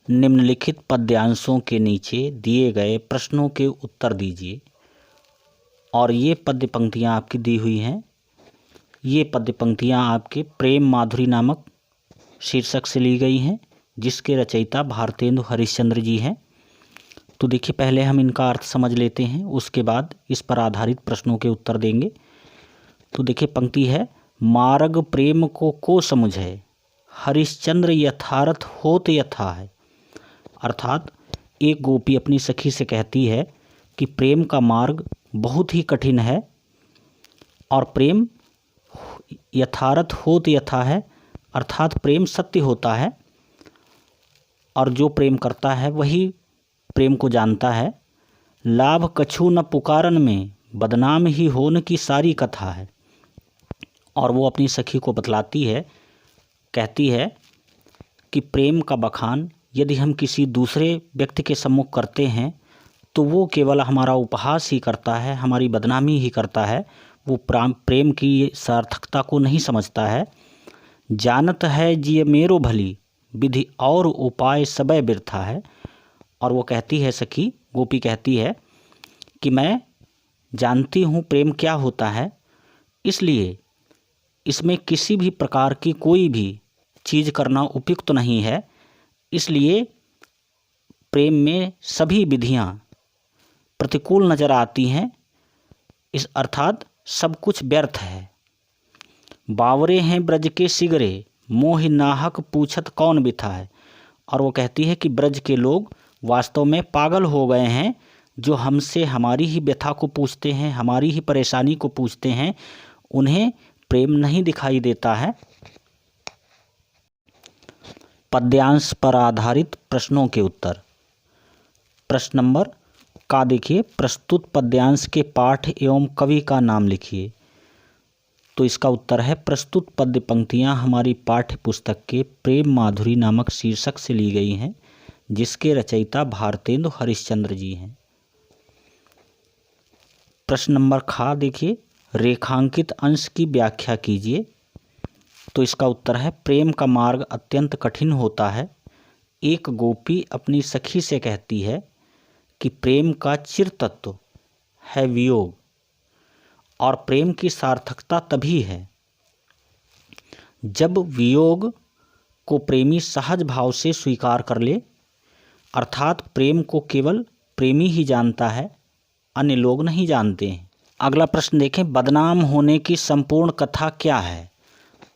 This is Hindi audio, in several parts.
निम्नलिखित पद्यांशों के नीचे दिए गए प्रश्नों के उत्तर दीजिए। और ये पद्य पंक्तियाँ आपकी दी हुई हैं। ये पद्य पंक्तियाँ आपके प्रेम माधुरी नामक शीर्षक से ली गई हैं, जिसके रचयिता भारतेंदु हरिश्चंद्र जी हैं। तो देखिए, पहले हम इनका अर्थ समझ लेते हैं, उसके बाद इस पर आधारित प्रश्नों के उत्तर देंगे। तो देखिए, पंक्ति है, मार्ग प्रेम को समुझे, हरिश्चंद्र यथार्थ होत यथा है। अर्थात एक गोपी अपनी सखी से कहती है कि प्रेम का मार्ग बहुत ही कठिन है और प्रेम यथार्थ होत यथा है, अर्थात प्रेम सत्य होता है और जो प्रेम करता है वही प्रेम को जानता है। लाभ कछु न पुकारन में, बदनाम ही होने की सारी कथा है। और वो अपनी सखी को बतलाती है, कहती है कि प्रेम का बखान यदि हम किसी दूसरे व्यक्ति के सम्मुख करते हैं तो वो केवल हमारा उपहास ही करता है, हमारी बदनामी ही करता है। वो प्रेम की सार्थकता को नहीं समझता है। जानत है जिय मेरो भली, विधि और उपाय सबे बिरथा है। और वो कहती है, सखी गोपी कहती है कि मैं जानती हूँ प्रेम क्या होता है, इसलिए इसमें किसी भी प्रकार की कोई भी चीज़ करना उपयुक्त नहीं है। इसलिए प्रेम में सभी विधियाँ प्रतिकूल नज़र आती हैं, इस अर्थात सब कुछ व्यर्थ है। बावरे हैं ब्रज के सिगरे, मोहि नाहक पूछत कौन बिथा है। और वो कहती है कि ब्रज के लोग वास्तव में पागल हो गए हैं, जो हमसे हमारी ही व्यथा को पूछते हैं, हमारी ही परेशानी को पूछते हैं, उन्हें प्रेम नहीं दिखाई देता है। पद्यांश पर आधारित प्रश्नों के उत्तर। प्रश्न नंबर का देखिए, प्रस्तुत पद्यांश के पाठ एवं कवि का नाम लिखिए। तो इसका उत्तर है, प्रस्तुत पद्य पंक्तियाँ हमारी पाठ्य पुस्तक के प्रेम माधुरी नामक शीर्षक से ली गई हैं, जिसके रचयिता भारतेंदु हरिश्चंद्र जी हैं। प्रश्न नंबर खा देखिए, रेखांकित अंश की व्याख्या कीजिए। तो इसका उत्तर है, प्रेम का मार्ग अत्यंत कठिन होता है। एक गोपी अपनी सखी से कहती है कि प्रेम का चिर तत्व है वियोग और प्रेम की सार्थकता तभी है जब वियोग को प्रेमी सहज भाव से स्वीकार कर ले, अर्थात प्रेम को केवल प्रेमी ही जानता है, अन्य लोग नहीं जानते हैं। अगला प्रश्न देखें, बदनाम होने की संपूर्ण कथा क्या है।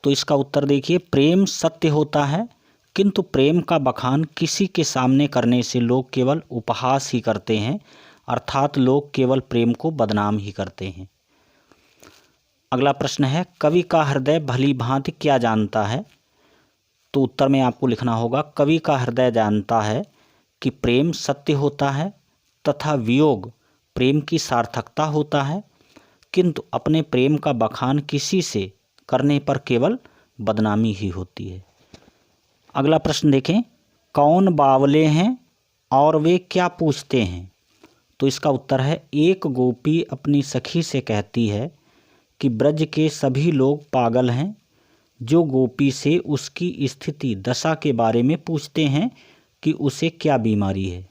तो इसका उत्तर देखिए, प्रेम सत्य होता है, किंतु प्रेम का बखान किसी के सामने करने से लोग केवल उपहास ही करते हैं, अर्थात लोग केवल प्रेम को बदनाम ही करते हैं। अगला प्रश्न है, कवि का हृदय भली भांति क्या जानता है। तो उत्तर में आपको लिखना होगा, कवि का हृदय जानता है कि प्रेम सत्य होता है तथा वियोग प्रेम की सार्थकता होता है, किंतु अपने प्रेम का बखान किसी से करने पर केवल बदनामी ही होती है। अगला प्रश्न देखें, कौन बावले हैं और वे क्या पूछते हैं। तो इसका उत्तर है, एक गोपी अपनी सखी से कहती है कि ब्रज के सभी लोग पागल हैं, जो गोपी से उसकी स्थिति दशा के बारे में पूछते हैं कि उसे क्या बीमारी है।